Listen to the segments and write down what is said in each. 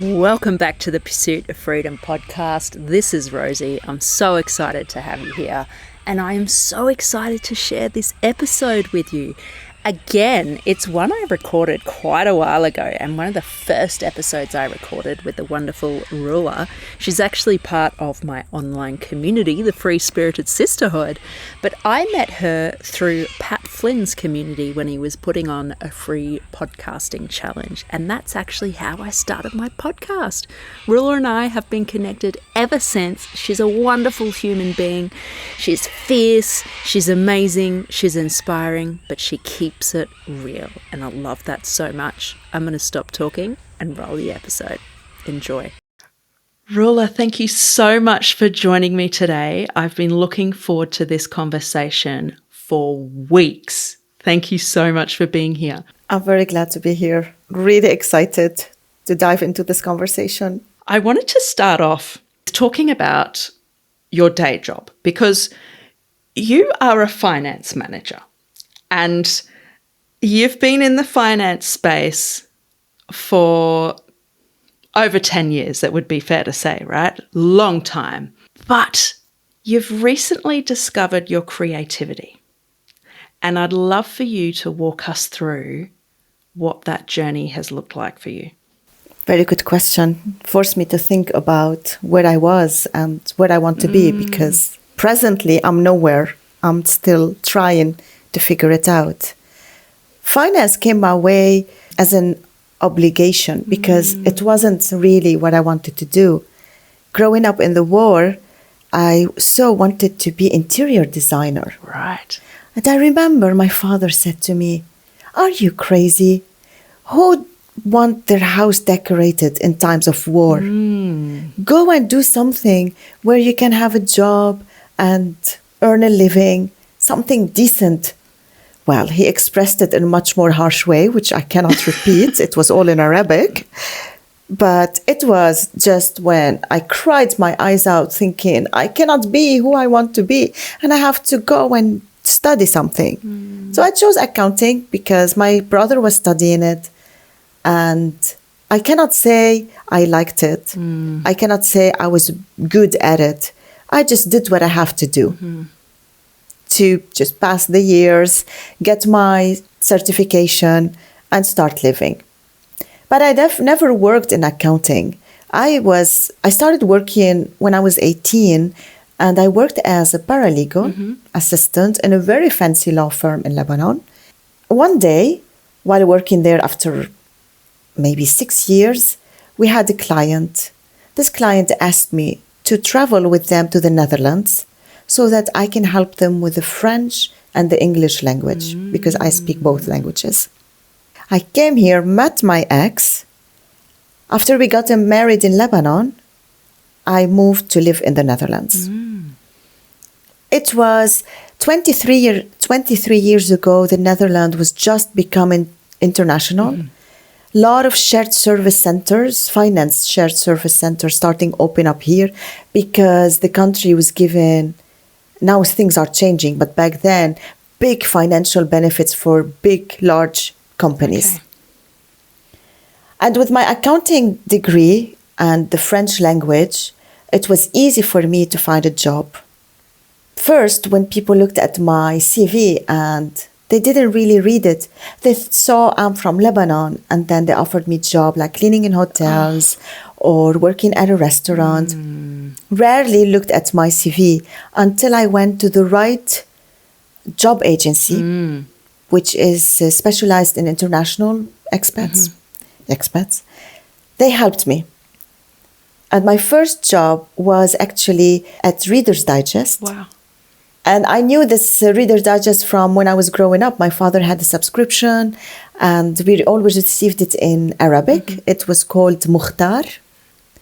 Welcome back to the Pursuit of Freedom podcast. This is Rosie. I'm so excited to have you here, and I am so excited to share this episode with you. Again, it's one I recorded quite a while ago, and one of the first episodes I recorded with the wonderful Roula. She's actually part of my online community, the Free Spirited Sisterhood, but I met her through Pat Flynn's community when he was putting on a free podcasting challenge, and that's actually how I started my podcast. Roula and I have been connected ever since. She's a wonderful human being. She's fierce, she's amazing, she's inspiring, but she keeps it real, and I love that so much. I'm going to stop talking and roll the episode. Enjoy. Roula, thank you so much for joining me today. I've been looking forward to this conversation for weeks. Thank you so much for being here. I'm very glad to be here. Really excited to dive into this conversation. I wanted to start off talking about your day job, because you are a finance manager and you've been in the finance space for over 10 years, that would be fair to say, right? Long time. But you've recently discovered your creativity. And I'd love for you to walk us through what that journey has looked like for you. Very good question. Forced me to think about where I was and where I want to be, because presently I'm nowhere. I'm still trying to figure it out. Finance came my way as an obligation because it wasn't really what I wanted to do. Growing up in the war, I so wanted to be interior designer. Right. And I remember my father said to me, "Are you crazy? Who want their house decorated in times of war? Go and do something where you can have a job and earn a living, something decent." Well, he expressed it in a much more harsh way, which I cannot repeat. It was all in Arabic. But it was just when I cried my eyes out thinking, I cannot be who I want to be, and I have to go and study something. So I chose accounting because my brother was studying it, and I cannot say I liked it. I cannot say I was good at it. I just did what I have to do. To just pass the years, get my certification, and start living. But I never worked in accounting. I started working when I was 18, and I worked as a paralegal assistant in a very fancy law firm in Lebanon. One day, while working there after maybe 6 years, we had a client. This client asked me to travel with them to the Netherlands so that I can help them with the French and the English language, because I speak both languages. I came here, met my ex. After we got married in Lebanon, I moved to live in the Netherlands. It was 23 years ago, the Netherlands was just becoming international. Lot of shared service centers, finance shared service centers starting open up here, because the country was given, now things are changing, but back then, big financial benefits for big, large companies. Okay. And with my accounting degree and the French language, it was easy for me to find a job. First, when people looked at my CV and they didn't really read it, they saw I'm from Lebanon, and then they offered me a job like cleaning in hotels or working at a restaurant. Rarely looked at my CV until I went to the right job agency, which is specialized in international expats. They helped me. And my first job was actually at Reader's Digest. Wow. And I knew this Reader's Digest from when I was growing up. My father had a subscription, and we always received it in Arabic. It was called Mukhtar.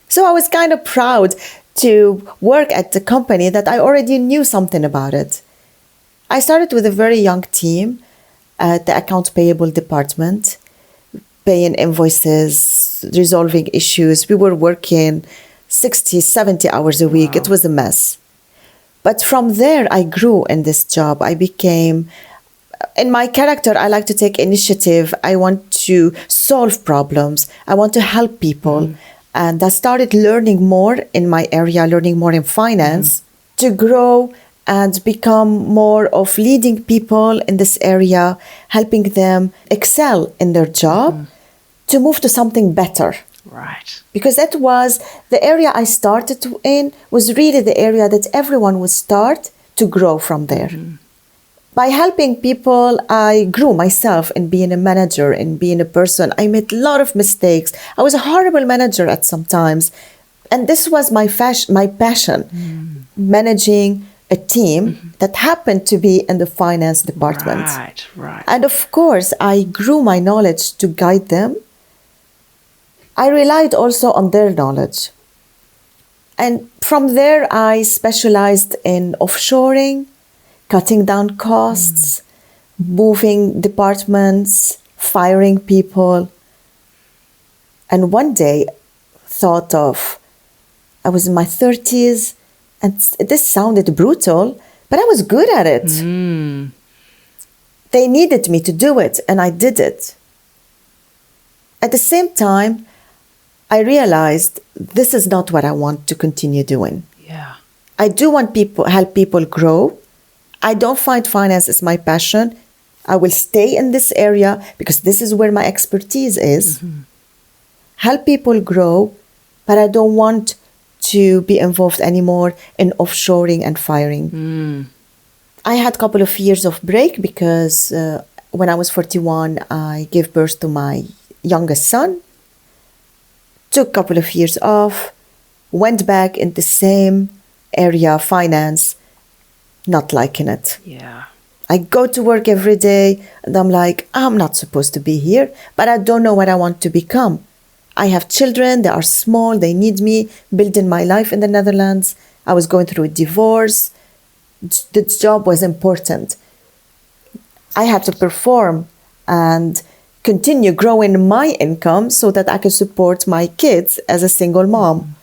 So I was kind of proud to work at the company that I already knew something about it. I started with a very young team at the accounts payable department, paying invoices, resolving issues. We were working 60, 70 hours a week. Wow. It was a mess. But from there, I grew in this job. I became, in my character, I like to take initiative. I want to solve problems. I want to help people. And I started learning more in my area, learning more in finance to grow and become more of leading people in this area, helping them excel in their job to move to something better. Right. Because that was the area I started in, was really the area that everyone would start to grow from there. By helping people, I grew myself in being a manager and being a person. I made a lot of mistakes. I was a horrible manager at some times. And this was my passion, managing a team that happened to be in the finance department. Right. And of course, I grew my knowledge to guide them. I relied also on their knowledge. And from there, I specialized in offshoring, cutting down costs, moving departments, firing people. And one day, I was in my 30s, and this sounded brutal, but I was good at it. They needed me to do it, and I did it. At the same time, I realized this is not what I want to continue doing. Yeah. I do want help people grow. I don't find finance is my passion. I will stay in this area because this is where my expertise is. Help people grow, but I don't want to be involved anymore in offshoring and firing. I had a couple of years of break because when I was 41, I gave birth to my youngest son. Took a couple of years off, went back in the same area, finance, not liking it. Yeah. I go to work every day and I'm like, I'm not supposed to be here, but I don't know what I want to become. I have children, they are small, they need me, building my life in the Netherlands. I was going through a divorce. The job was important. I had to perform and continue growing my income so that I could support my kids as a single mom.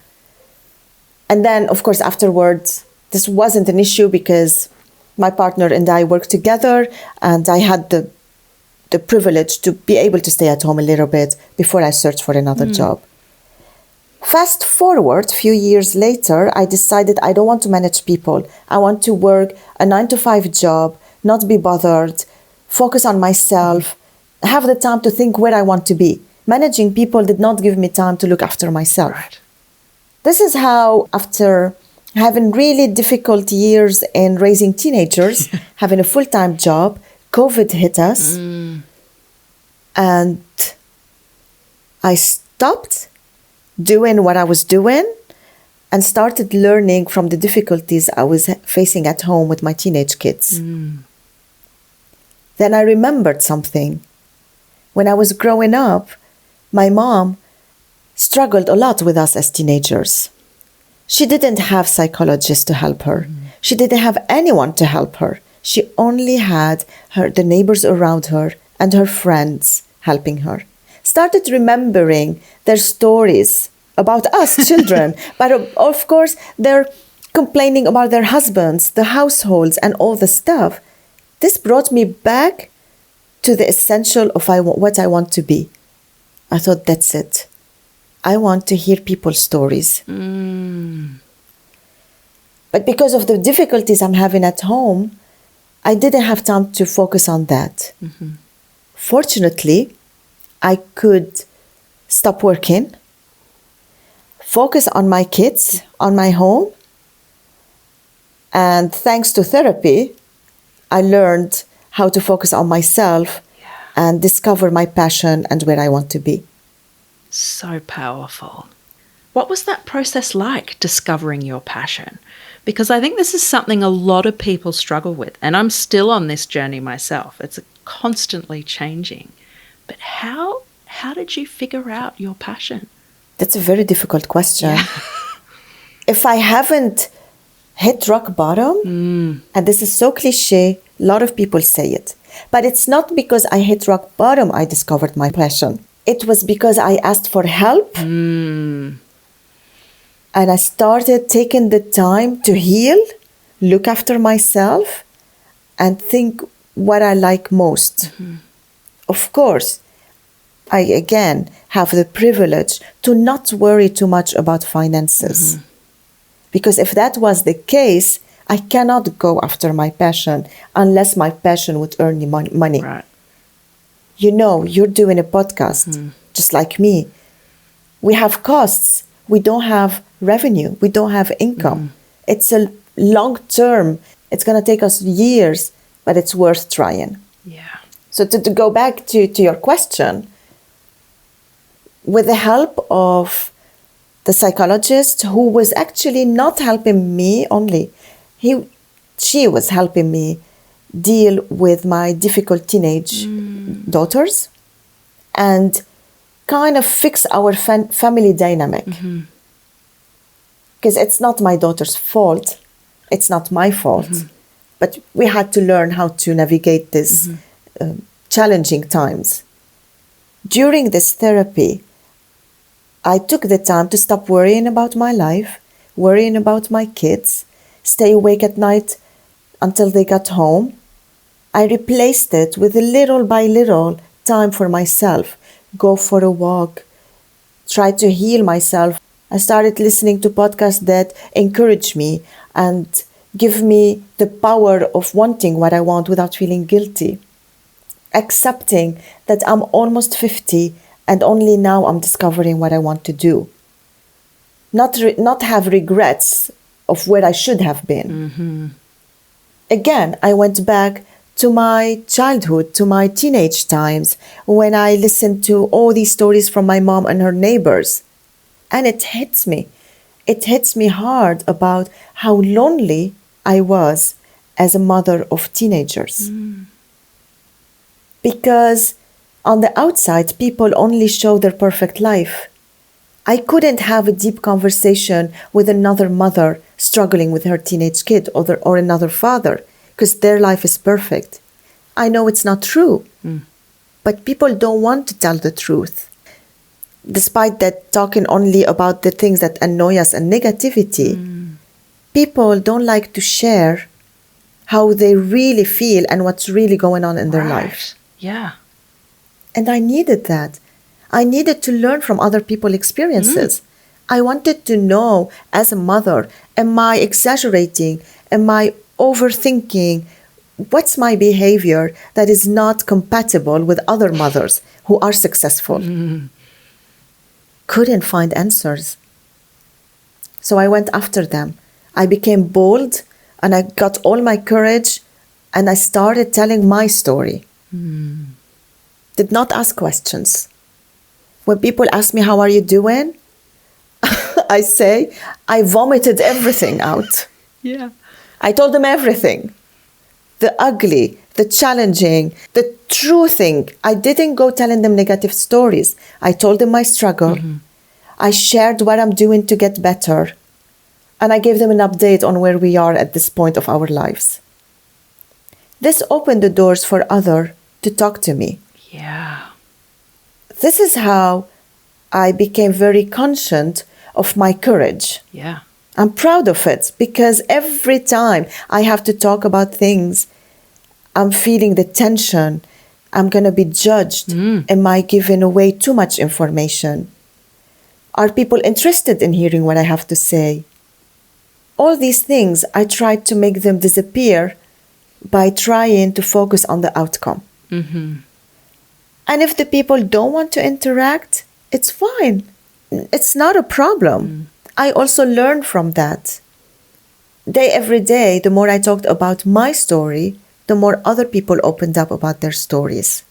And then, of course, afterwards, this wasn't an issue because my partner and I worked together and I had the privilege to be able to stay at home a little bit before I searched for another job. Fast forward a few years later, I decided I don't want to manage people. I want to work a 9-to-5 job, not be bothered, focus on myself, have the time to think where I want to be. Managing people did not give me time to look after myself. Right. This is how, after having really difficult years in raising teenagers, having a full-time job, COVID hit us. And I stopped doing what I was doing and started learning from the difficulties I was facing at home with my teenage kids. Then I remembered something. When I was growing up, my mom struggled a lot with us as teenagers. She didn't have psychologists to help her. She didn't have anyone to help her. She only had the neighbors around her and her friends helping her. Started remembering their stories about us children, but of course they're complaining about their husbands, the households, and all the stuff. This brought me back to the essential of what I want to be. I thought, that's it. I want to hear people's stories. But because of the difficulties I'm having at home, I didn't have time to focus on that. Fortunately, I could stop working, focus on my kids, on my home. And thanks to therapy, I learned how to focus on myself and discover my passion and where I want to be. So powerful. What was that process like, discovering your passion? Because I think this is something a lot of people struggle with, and I'm still on this journey myself. It's constantly changing. But how did you figure out your passion? That's a very difficult question. Yeah. If I haven't hit rock bottom, and this is so cliche, a lot of people say it, but it's not because I hit rock bottom I discovered my passion. It was because I asked for help. And I started taking the time to heal, look after myself, and think what I like most. Of course, I again have the privilege to not worry too much about finances. Because if that was the case, I cannot go after my passion unless my passion would earn me money. Right. You know, you're doing a podcast, just like me. We have costs. We don't have revenue. We don't have income. It's a long term. It's going to take us years, but it's worth trying. Yeah. So to go back to your question, with the help of the psychologist who was actually not helping me only, she was helping me deal with my difficult teenage daughters and kind of fix our family dynamic. Because it's not my daughter's fault. It's not my fault. But we had to learn how to navigate this challenging times. During this therapy, I took the time to stop worrying about my life, worrying about my kids, stay awake at night until they got home. I replaced it with a little by little time for myself. Go for a walk, try to heal myself. I started listening to podcasts that encourage me and give me the power of wanting what I want without feeling guilty. Accepting that I'm almost 50 and only now I'm discovering what I want to do. Not have regrets of where I should have been. Again, I went back to my childhood, to my teenage times, when I listened to all these stories from my mom and her neighbors. And it hits me. It hits me hard about how lonely I was as a mother of teenagers. Because on the outside, people only show their perfect life. I couldn't have a deep conversation with another mother struggling with her teenage kid or another father because their life is perfect. I know it's not true, but people don't want to tell the truth. Despite that talking only about the things that annoy us and negativity, people don't like to share how they really feel and what's really going on in their life. Yeah. And I needed that. I needed to learn from other people's experiences. I wanted to know, as a mother, am I exaggerating? Am I overthinking? What's my behavior that is not compatible with other mothers who are successful? Couldn't find answers. So I went after them. I became bold and I got all my courage and I started telling my story. Did not ask questions. When people ask me, how are you doing? I say, I vomited everything out. Yeah. I told them everything. The ugly, the challenging, the true thing. I didn't go telling them negative stories. I told them my struggle. I shared what I'm doing to get better. And I gave them an update on where we are at this point of our lives. This opened the doors for others to talk to me. Yeah. This is how I became very conscious of my courage. Yeah. I'm proud of it because every time I have to talk about things, I'm feeling the tension. I'm going to be judged. Am I giving away too much information? Are people interested in hearing what I have to say? All these things, I tried to make them disappear by trying to focus on the outcome. And if the people don't want to interact, it's fine. It's not a problem. I also learned from that. Every day, the more I talked about my story, the more other people opened up about their stories.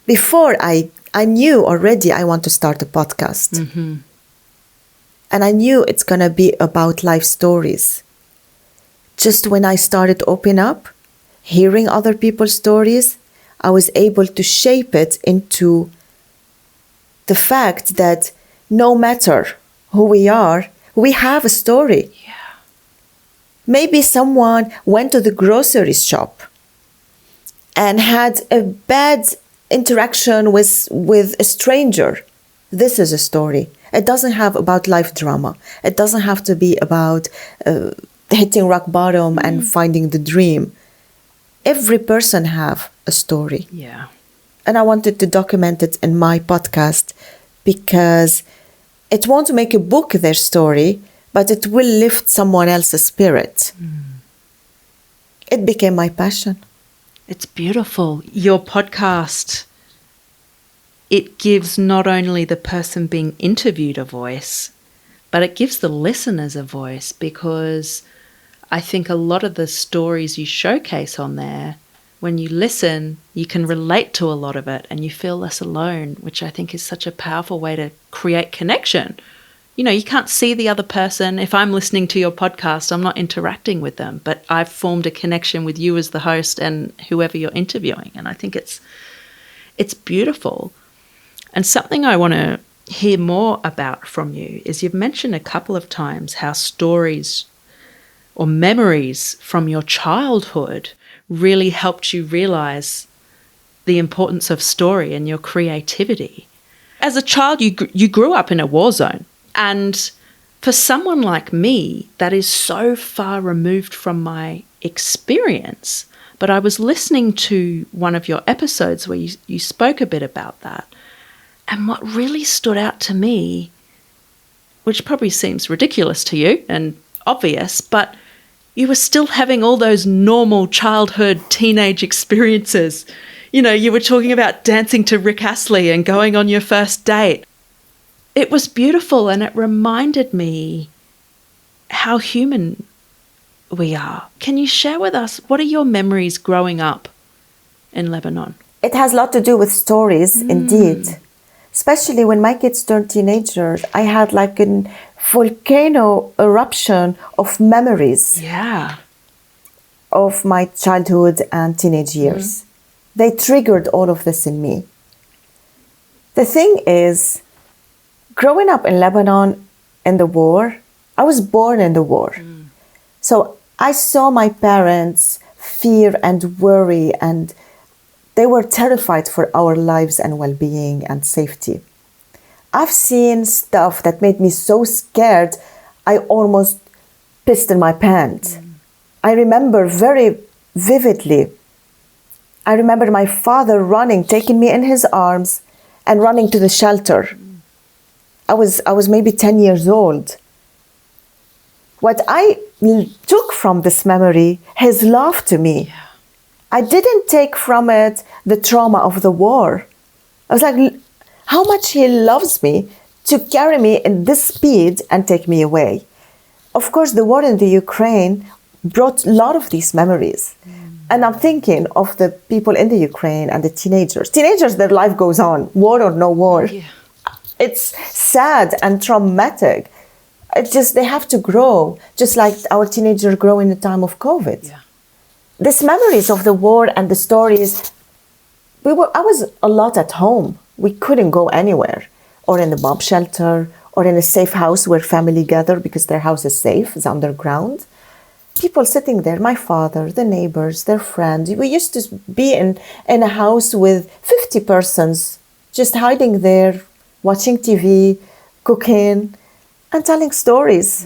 Before, I knew already I want to start a podcast. And I knew it's going to be about life stories. Just when I started opening up, hearing other people's stories, I was able to shape it into the fact that no matter who we are, we have a story. Yeah. Maybe someone went to the grocery shop and had a bad interaction with a stranger. This is a story. It doesn't have about life drama. It doesn't have to be about hitting rock bottom and finding the dream. Every person have a story. Yeah. And I wanted to document it in my podcast because it won't make a book their story, but it will lift someone else's spirit. It became my passion. It's beautiful. Your podcast, it gives not only the person being interviewed a voice, but it gives the listeners a voice, because I think a lot of the stories you showcase on there, when you listen, you can relate to a lot of it and you feel less alone, which I think is such a powerful way to create connection. You know, you can't see the other person. If I'm listening to your podcast, I'm not interacting with them, but I've formed a connection with you as the host and whoever you're interviewing. And I think it's beautiful. And something I want to hear more about from you is you've mentioned a couple of times how stories or memories from your childhood really helped you realize the importance of story and your creativity. As a child, you grew up in a war zone. And for someone like me, that is so far removed from my experience. But I was listening to one of your episodes where you spoke a bit about that. And what really stood out to me, which probably seems ridiculous to you and obvious, but you were still having all those normal childhood, teenage experiences. You know, you were talking about dancing to Rick Astley and going on your first date. It was beautiful, and it reminded me how human we are. Can you share with us, what are your memories growing up in Lebanon? It has a lot to do with stories, indeed. Especially when my kids turned teenagers, I had like a volcano eruption of memories. Yeah. Of my childhood and teenage years. They triggered all of this in me. The thing is, growing up in Lebanon in the war, I was born in the war. So I saw my parents fear and worry, and they were terrified for our lives and well-being and safety. I've seen stuff that made me so scared, I almost pissed in my pants. I remember very vividly, I remember my father running, taking me in his arms and running to the shelter. I was maybe 10 years old. What I took from this memory, his love to me. Yeah. I didn't take from it the trauma of the war. I was like, how much he loves me to carry me in this speed and take me away. Of course, the war in the Ukraine brought a lot of these memories. And I'm thinking of the people in the Ukraine and the teenagers. Teenagers, their life goes on, war or no war. Yeah. It's sad and traumatic. It's just they have to grow, just like our teenagers grow in the time of COVID. Yeah. These memories of the war and the stories, I was a lot at home. We couldn't go anywhere, or in the bomb shelter, or in a safe house where family gather because their house is safe, it's underground. People sitting there, my father, the neighbors, their friends. We used to be in a house with 50 persons, just hiding there, watching TV, cooking, and telling stories.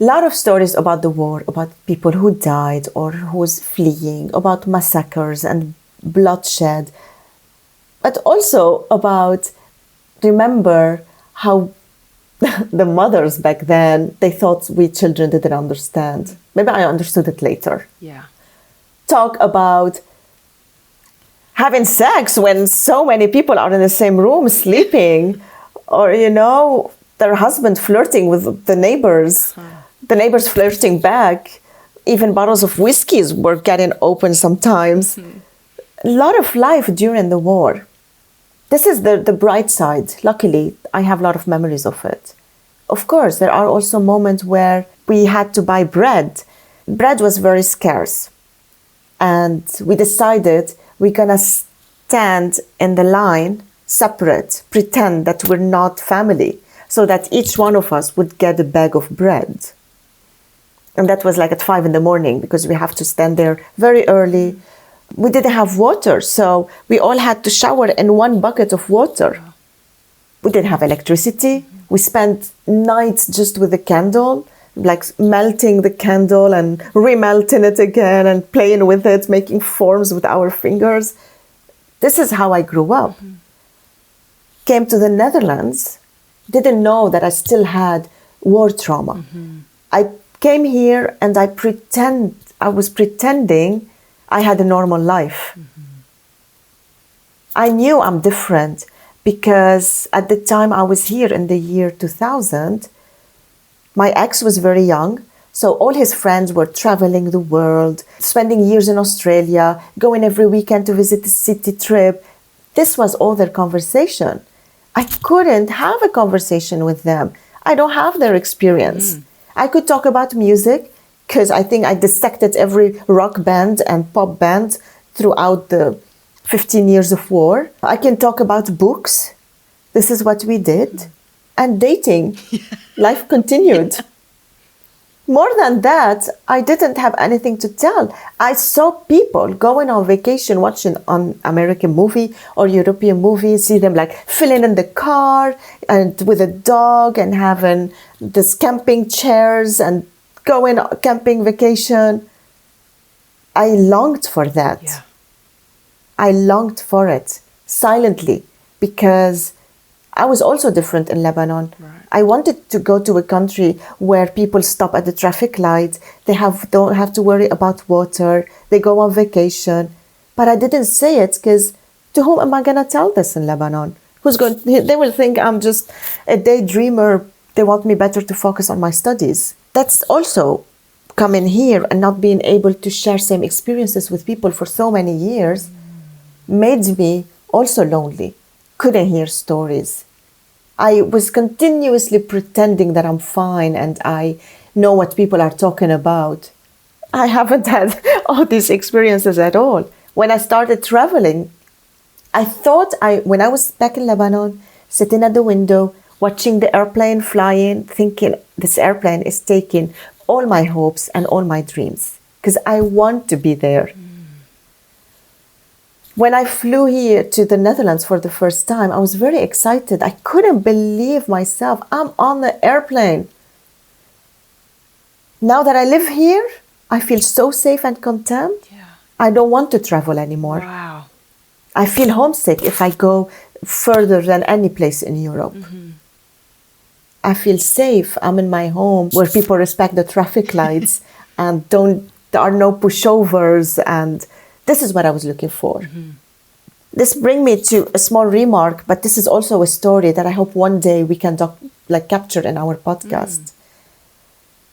A lot of stories about the war, about people who died or who was fleeing, about massacres and bloodshed, but also about, remember how the mothers back then, they thought we children didn't understand. Maybe I understood it later. Yeah. Talk about having sex when so many people are in the same room sleeping, or, you know, their husband flirting with the neighbors, the neighbors flirting back. Even bottles of whiskeys were getting open sometimes. A lot of life during the war. This is the bright side. Luckily, I have a lot of memories of it. Of course, there are also moments where we had to buy bread. Bread was very scarce. And we decided we're going to stand in the line separate, pretend that we're not family, so that each one of us would get a bag of bread. And that was like at 5 a.m, because we have to stand there very early. We didn't have water, so we all had to shower in one bucket of water. We didn't have electricity. We spent nights just with the candle, like melting the candle and remelting it again and playing with it, making forms with our fingers. This is how I grew up. Came to the Netherlands, didn't know that I still had war trauma. I came here and I was pretending I had a normal life. I knew I'm different because at the time I was here in the year 2000, my ex was very young. So all his friends were traveling the world, spending years in Australia, going every weekend to visit the city trip. This was all their conversation. I couldn't have a conversation with them. I don't have their experience. I could talk about music because I think I dissected every rock band and pop band throughout the 15 years of war. I can talk about books. This is what we did. And dating. Life continued. More than that, I didn't have anything to tell. I saw people going on vacation, watching an American movie or European movie, see them like filling in the car and with a dog and having this camping chairs and going camping vacation. I longed for that. Yeah. I longed for it silently because I was also different in Lebanon. Right. I wanted to go to a country where people stop at the traffic light. They don't have to worry about water. They go on vacation. But I didn't say it because to whom am I going to tell this in Lebanon? They will think I'm just a daydreamer. They want me better to focus on my studies. That's also coming here and not being able to share same experiences with people for so many years made me also lonely. Couldn't hear stories. I was continuously pretending that I'm fine and I know what people are talking about. I haven't had all these experiences at all. When I started traveling, I thought when I was back in Lebanon, sitting at the window, watching the airplane flying, thinking this airplane is taking all my hopes and all my dreams because I want to be there. When I flew here to the Netherlands for the first time, I was very excited. I couldn't believe myself. I'm on the airplane. Now that I live here, I feel so safe and content. Yeah. I don't want to travel anymore. Wow. I feel homesick if I go further than any place in Europe. I feel safe. I'm in my home where people respect the traffic lights and there are no pushovers, and this is what I was looking for. This brings me to a small remark, but this is also a story that I hope one day we can capture in our podcast.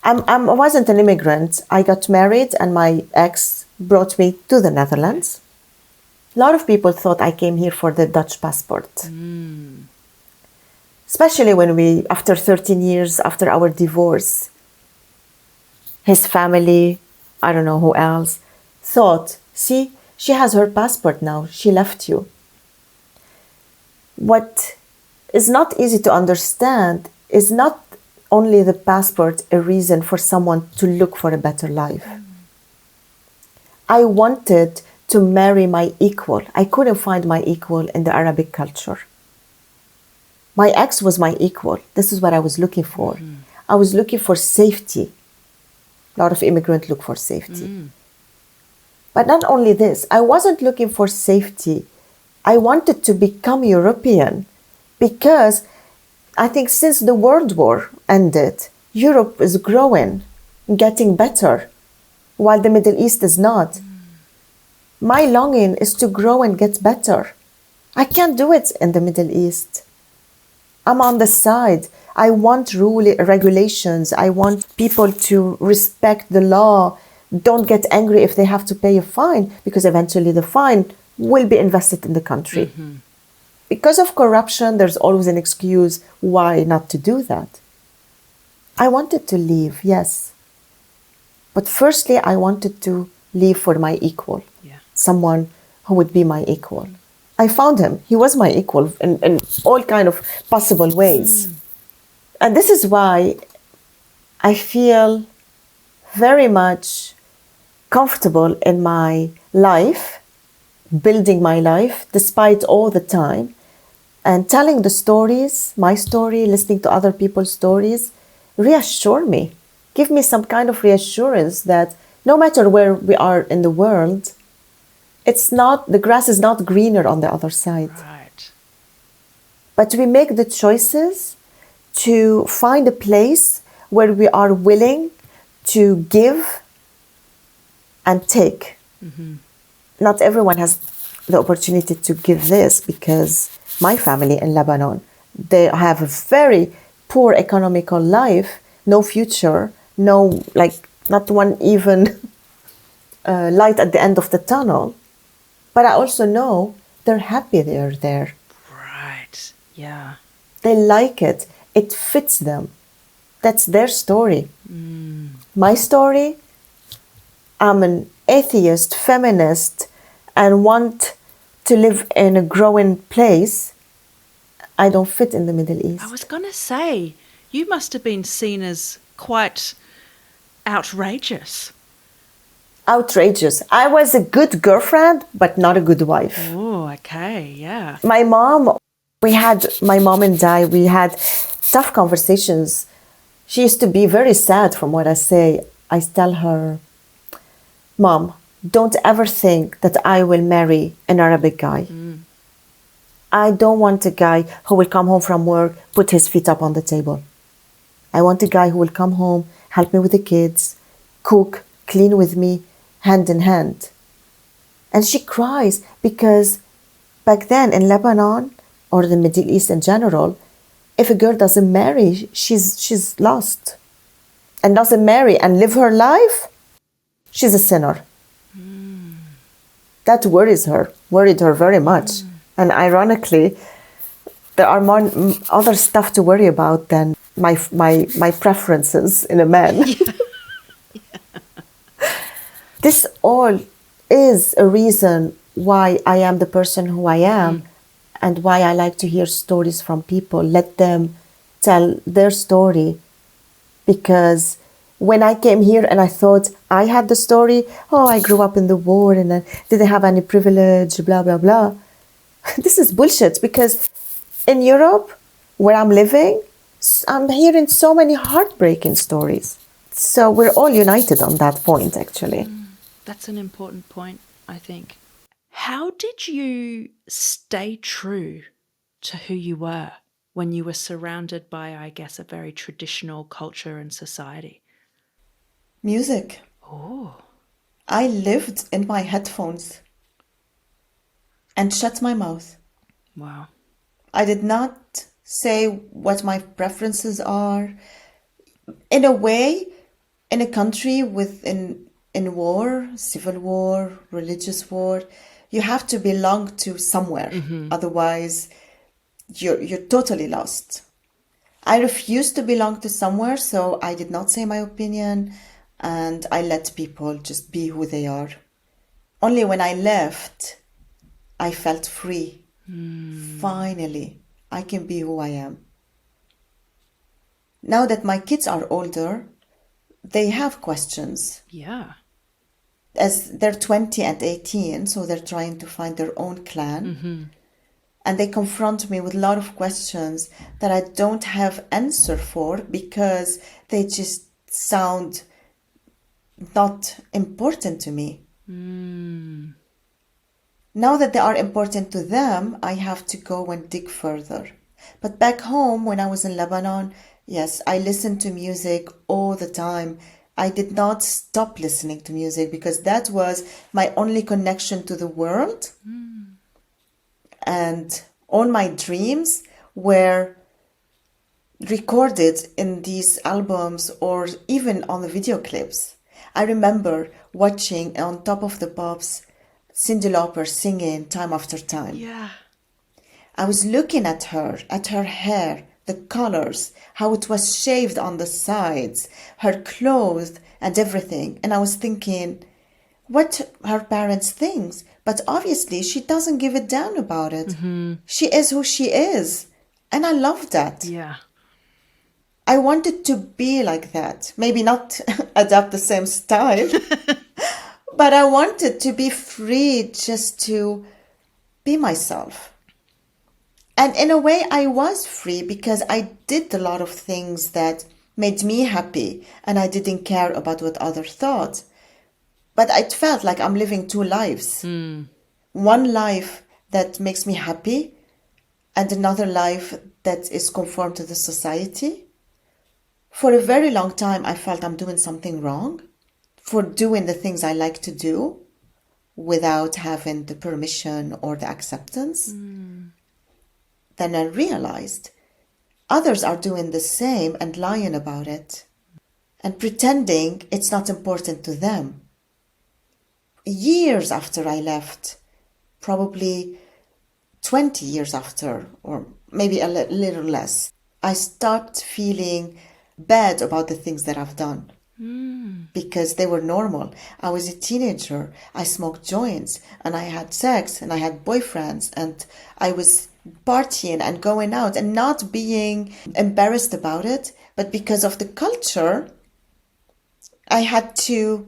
I wasn't an immigrant. I got married and my ex brought me to the Netherlands. A lot of people thought I came here for the Dutch passport. Especially when after 13 years after our divorce, his family, I don't know who else, thought, see, she has her passport now, she left you. What is not easy to understand is not only the passport a reason for someone to look for a better life. I wanted to marry my equal. I couldn't find my equal in the Arabic culture. My ex was my equal. This is what I was looking for. I was looking for safety. A lot of immigrants look for safety. But not only this, I wasn't looking for safety. I wanted to become European because I think since the World War ended, Europe is growing, getting better, while the Middle East is not. My longing is to grow and get better. I can't do it in the Middle East. I'm on the side. I want regulations. I want people to respect the law. Don't get angry if they have to pay a fine, because eventually the fine will be invested in the country. Because of corruption, there's always an excuse why not to do that. I wanted to leave, yes. But firstly, I wanted to leave for my equal. Someone who would be my equal. I found him. He was my equal in all kind of possible ways. And this is why I feel very much comfortable in my life, building my life despite all the time, and telling the stories, my story, listening to other people's stories, reassure me, give me some kind of reassurance that no matter where we are in the world, It's not, the grass is not greener on the other side. Right. But we make the choices to find a place where we are willing to give and take. Not everyone has the opportunity to give this, because my family in Lebanon, they have a very poor economical life, no future, no, like, not one even light at the end of the tunnel. But I also know they're happy they're there. Right. Yeah. They like it. It fits them. That's their story. My story, I'm an atheist, feminist, and want to live in a growing place. I don't fit in the Middle I East. was going to say, you must have been seen as quite outrageous. Outrageous. I was a good girlfriend, but not a good wife. Oh, okay. Yeah. My mom and I, we had tough conversations. She used to be very sad from what I say. I tell her, Mom, don't ever think that I will marry an Arabic guy. I don't want a guy who will come home from work, put his feet up on the table. I want a guy who will come home, help me with the kids, cook, clean with me, hand in hand. And she cries because back then in Lebanon, or the Middle East in general, if a girl doesn't marry, she's lost. And doesn't marry and live her life, she's a sinner. That worried her very much. And ironically, there are more other stuff to worry about than my preferences in a man. This all is a reason why I am the person who I am, and why I like to hear stories from people. Let them tell their story. Because when I came here and I thought I had the story, oh, I grew up in the war and I didn't have any privilege, blah, blah, blah. This is bullshit, because in Europe, where I'm living, I'm hearing so many heartbreaking stories. So we're all united on that point, actually. That's an important point, I think. How did you stay true to who you were when you were surrounded by, I guess, a very traditional culture and society? Music. Oh. I lived in my headphones and shut my mouth. Wow. I did not say what my preferences are. In a way, in a country in war, civil war, religious war, you have to belong to somewhere. Otherwise, you're totally lost. I refused to belong to somewhere, so I did not say my opinion, and I let people just be who they are. Only when I left, I felt free. Finally, I can be who I am. Now that my kids are older, they have questions. Yeah. As they're 20 and 18, so they're trying to find their own clan. And they confront me with a lot of questions that I don't have answer for, because they just sound not important to me. Now that they are important to them, I have to go and dig further. But back home, when I was in Lebanon, yes, I listened to music all the time. I did not stop listening to music, because that was my only connection to the world. And all my dreams were recorded in these albums or even on the video clips. I remember watching On Top of the Pops, Cyndi Lauper singing time after time. Yeah. I was looking at her hair, the colors, how it was shaved on the sides, her clothes and everything. And I was thinking, what her parents think, but obviously she doesn't give a damn about it. She is who she is. And I love that. Yeah. I wanted to be like that. Maybe not adapt the same style, but I wanted to be free just to be myself. And in a way, I was free, because I did a lot of things that made me happy, and I didn't care about what others thought. But it felt like I'm living two lives. one life that makes me happy and another life that is conform to the society. For a very long time, I felt I'm doing something wrong for doing the things I like to do without having the permission or the acceptance. Then I realized others are doing the same and lying about it and pretending it's not important to them. Years after I left, probably 20 years after, or maybe a little less, I stopped feeling bad about the things that I've done because they were normal. I was a teenager. I smoked joints and I had sex and I had boyfriends and I was partying and going out and not being embarrassed about it. But because of the culture, I had to.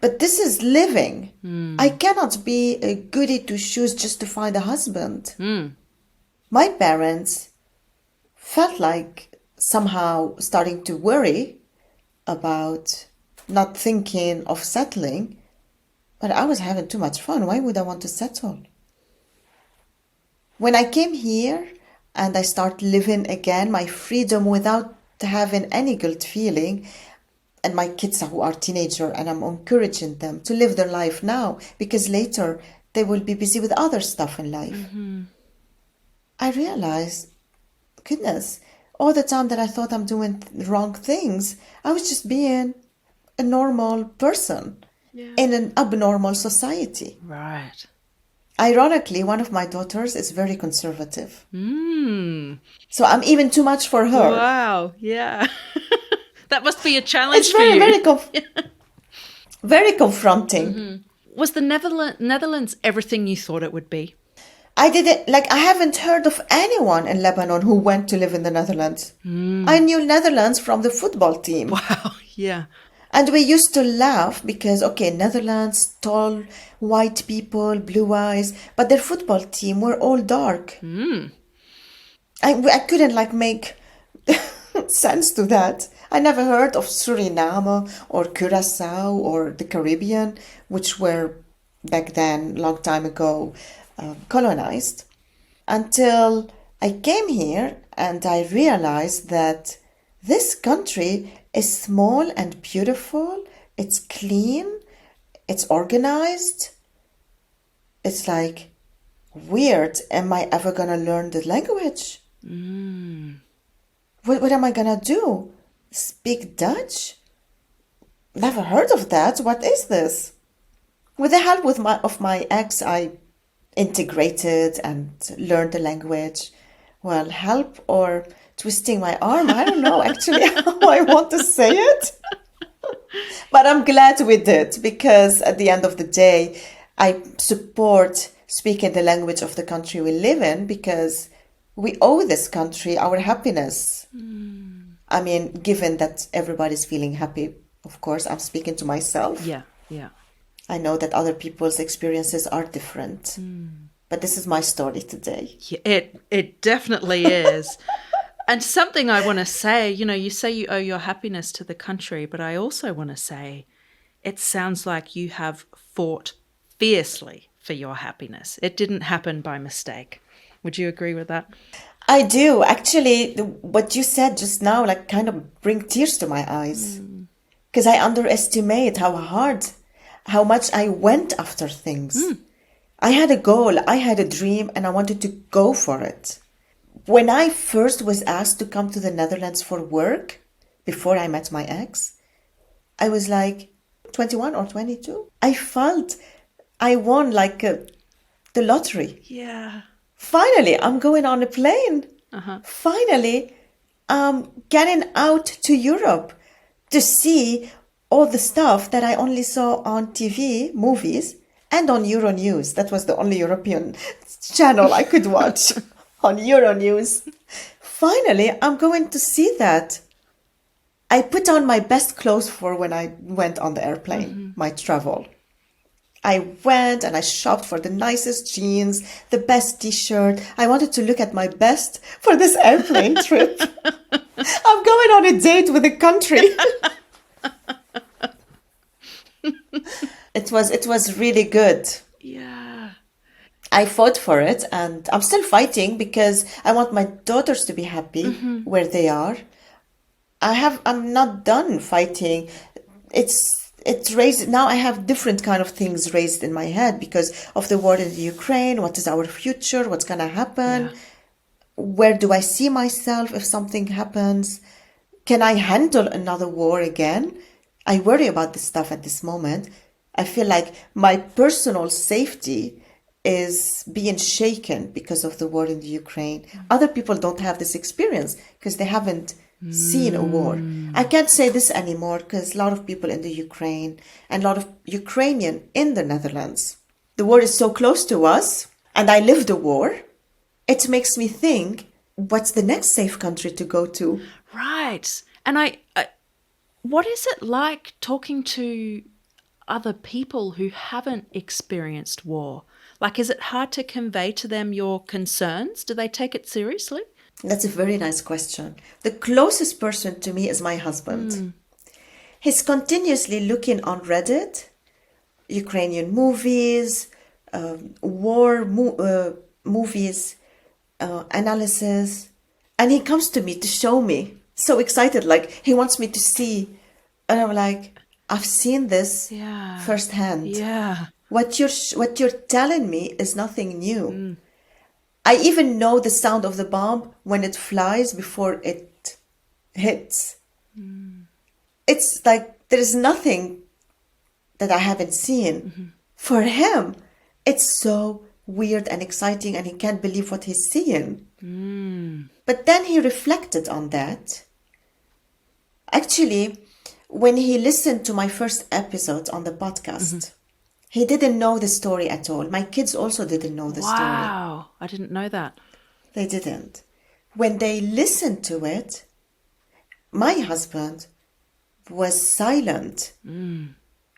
But this is living. I cannot be a goody two shoes just to find a husband. My parents felt like somehow starting to worry about not thinking of settling. But I was having too much fun. Why would I want to settle? When I came here and I start living again, my freedom without having any guilt feeling, and my kids who are teenager, and I'm encouraging them to live their life now because later they will be busy with other stuff in life. I realized, goodness, all the time that I thought I'm doing wrong things, I was just being a normal person in an abnormal society. Right. Ironically, one of my daughters is very conservative. So I'm even too much for her. Wow. Yeah. That must be a challenge It's for you. very confronting. Was the Netherlands everything you thought it would be? I didn't, I haven't heard of anyone in Lebanon who went to live in the Netherlands. I knew Netherlands from the football team. Wow. Yeah. And we used to laugh because, Netherlands, tall, white people, blue eyes, but their football team were all dark. I couldn't make sense to that. I never heard of Suriname or Curacao or the Caribbean, which were back then, long time ago, colonized, until I came here and I realized that this country is small and beautiful. It's clean. It's organized. It's weird. Am I ever going to learn the language? What am I going to do? Speak Dutch? Never heard of that. What is this? With the help of my ex, I integrated and learned the language. Well, help or twisting my arm, I don't know actually how I want to say it. But I'm glad we did, because at the end of the day, I support speaking the language of the country we live in, because we owe this country our happiness. I mean, given that everybody's feeling happy, of course, I'm speaking to myself. Yeah. I know that other people's experiences are different. But this is my story today. Yeah, it definitely is. And something I want to say, you say you owe your happiness to the country, but I also want to say it sounds like you have fought fiercely for your happiness. It didn't happen by mistake. Would you agree with that? I do. Actually, what you said just now, kind of bring tears to my eyes. Because I underestimate how much I went after things. I had a goal, I had a dream, and I wanted to go for it. When I first was asked to come to the Netherlands for work, before I met my ex, I was 21 or 22. I felt I won the lottery. Yeah. Finally, I'm going on a plane. Finally, I'm getting out to Europe to see all the stuff that I only saw on TV, movies, and on Euronews. That was the only European channel I could watch on Euronews. Finally, I'm going to see that. I put on my best clothes for when I went on the airplane, my travel. I went and I shopped for the nicest jeans, the best t-shirt. I wanted to look at my best for this airplane trip. I'm going on a date with a country. It was really good. Yeah. I fought for it, and I'm still fighting because I want my daughters to be happy where they are. I'm not done fighting. It's raised now. I have different kind of things raised in my head because of the war in the Ukraine. What is our future? What's gonna happen? Yeah. Where do I see myself if something happens? Can I handle another war again? I worry about this stuff at this moment. I feel like my personal safety is being shaken because of the war in the Ukraine. Other people don't have this experience because they haven't seen a war. I can't say this anymore because a lot of people in the Ukraine and a lot of Ukrainian in the Netherlands. The war is so close to us, and I lived the war. It makes me think, what's the next safe country to go to? Right. And what is it like talking to other people who haven't experienced war? Like, is it hard to convey to them your concerns? Do they take it seriously? That's a very nice question. The closest person to me is my husband. He's continuously looking on Reddit, Ukrainian movies, movies, analysis, and he comes to me to show me. So excited, like he wants me to see, and I'm like, I've seen this firsthand. Yeah. What you're telling me is nothing new. I even know the sound of the bomb when it flies before it hits. It's like there is nothing that I haven't seen. For him, it's so weird and exciting, and he can't believe what he's seeing. But then he reflected on that. Actually, when he listened to my first episode on the podcast, he didn't know the story at all. My kids also didn't know the story. Wow. I didn't know that. They didn't. When they listened to it, my husband was silent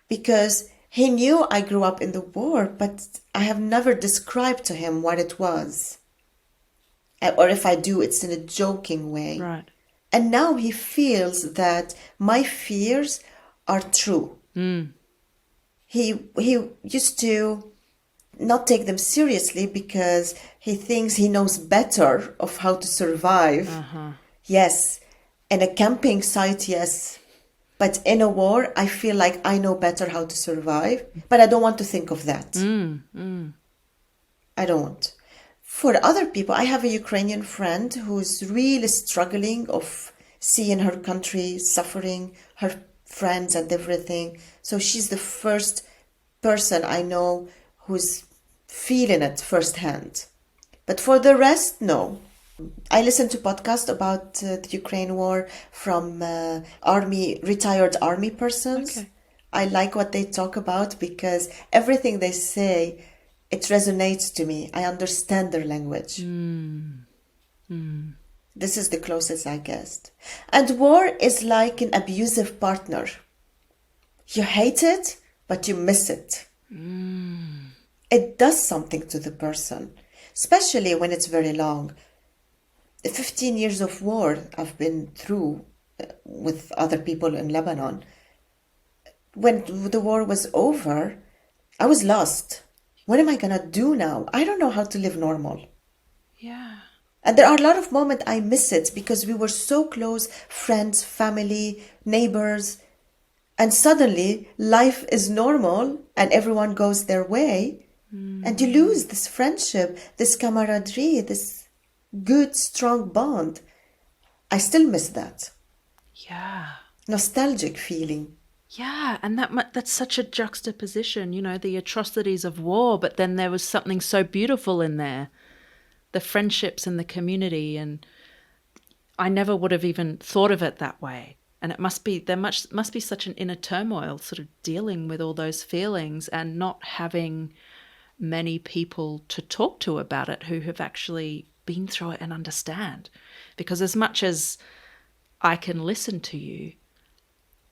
because he knew I grew up in the war, but I have never described to him what it was. Or if I do, it's in a joking way. Right. And now he feels that my fears are true. He used to not take them seriously because he thinks he knows better of how to survive. Yes, in a camping site, yes. But in a war, I feel like I know better how to survive. But I don't want to think of that. I don't. For other people, I have a Ukrainian friend who's really struggling of seeing her country suffering, her friends and everything. So she's the first person I know who's feeling it firsthand. But for the rest, no. I listen to podcasts about the Ukraine war from retired army persons. Okay. I like what they talk about because everything they say, it resonates to me. I understand their language. This is the closest I guessed. And war is like an abusive partner. You hate it, but you miss it. It does something to the person, especially when it's very long. The 15 years of war I've been through with other people in Lebanon. When the war was over, I was lost. What am I going to do now? I don't know how to live normal. Yeah. And there are a lot of moments I miss it because we were so close, friends, family, neighbors. And suddenly life is normal and everyone goes their way. And you lose this friendship, this camaraderie, this good, strong bond. I still miss that. Yeah. Nostalgic feeling. Yeah, and that's such a juxtaposition, the atrocities of war, but then there was something so beautiful in there, the friendships and the community, and I never would have even thought of it that way. And it must be such an inner turmoil, sort of dealing with all those feelings and not having many people to talk to about it who have actually been through it and understand. Because as much as I can listen to you,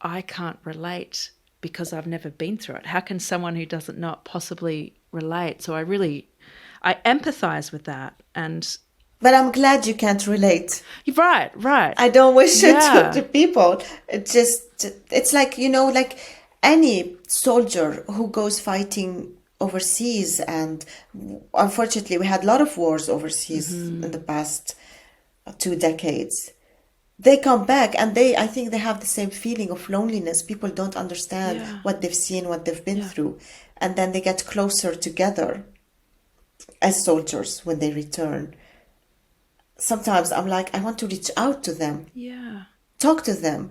I can't relate because I've never been through it. How can someone who doesn't know it possibly relate? So I empathize with that. But I'm glad you can't relate. Right. I don't wish it to people. It's like, like any soldier who goes fighting overseas, and unfortunately we had a lot of wars overseas in the past 2 decades. They come back and I think they have the same feeling of loneliness. People don't understand Yeah. what they've seen, what they've been Yeah. through. And then they get closer together as soldiers when they return. Sometimes I'm like, I want to reach out to them, Yeah. talk to them.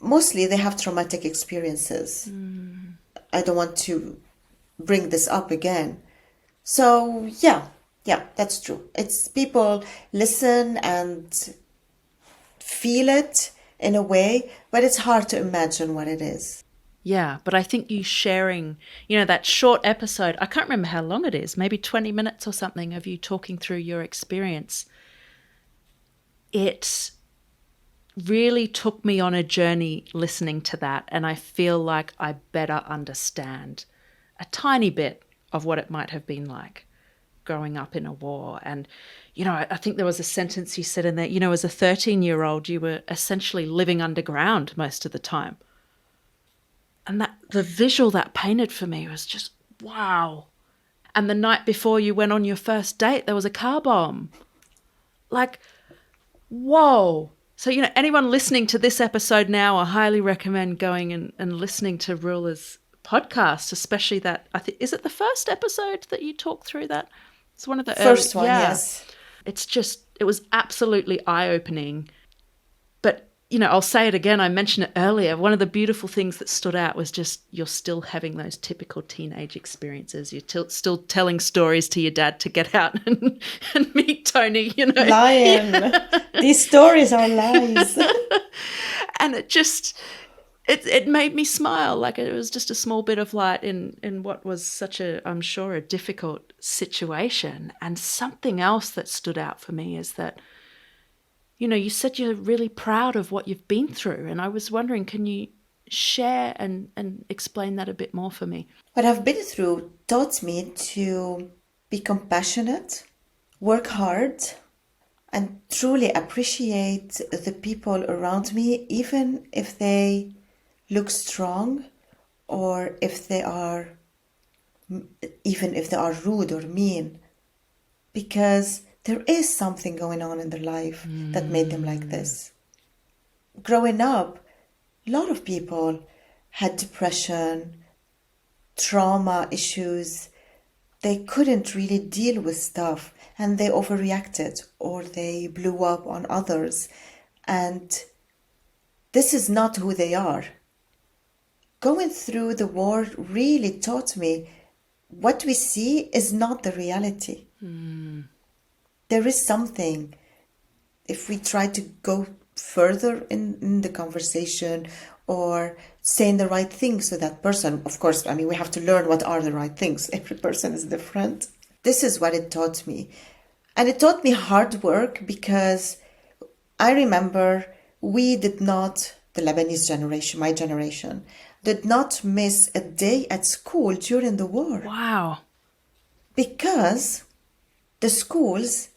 Mostly they have traumatic experiences. I don't want to bring this up again. So yeah, that's true. It's people listen and feel it in a way, but it's hard to imagine what it is. Yeah, but I think you sharing, that short episode, I can't remember how long it is, maybe 20 minutes or something of you talking through your experience. It really took me on a journey listening to that, and I feel like I better understand a tiny bit of what it might have been like growing up in a war. And, I think there was a sentence you said in there, as a 13-year-old, you were essentially living underground most of the time. And that the visual that painted for me was just, wow. And the night before you went on your first date, there was a car bomb. Like, whoa. So, anyone listening to this episode now, I highly recommend going and listening to Roula's podcast, especially that, is it the first episode that you talk through that? It's one of the First early, one, yeah. yes. It was absolutely eye-opening. But, I'll say it again, I mentioned it earlier. One of the beautiful things that stood out was just you're still having those typical teenage experiences. You're still telling stories to your dad to get out and meet Tony, Lion. Yeah. These stories are lies. And it made me smile. Like it was just a small bit of light in what was such I'm sure, a difficult situation. And something else that stood out for me is that, you said you're really proud of what you've been through. And I was wondering, can you share and explain that a bit more for me? What I've been through taught me to be compassionate, work hard, and truly appreciate the people around me, even if they look strong or even if they are rude or mean, because there is something going on in their life that made them like this. Growing up, a lot of people had depression, trauma issues. They couldn't really deal with stuff and they overreacted or they blew up on others. And this is not who they are. Going through the war really taught me what we see is not the reality. There is something. If we try to go further in the conversation or saying the right things to that person, of course, we have to learn what are the right things. Every person is different. This is what it taught me. And it taught me hard work because I remember the Lebanese generation, my generation, did not miss a day at school during the war. Wow. Because the schools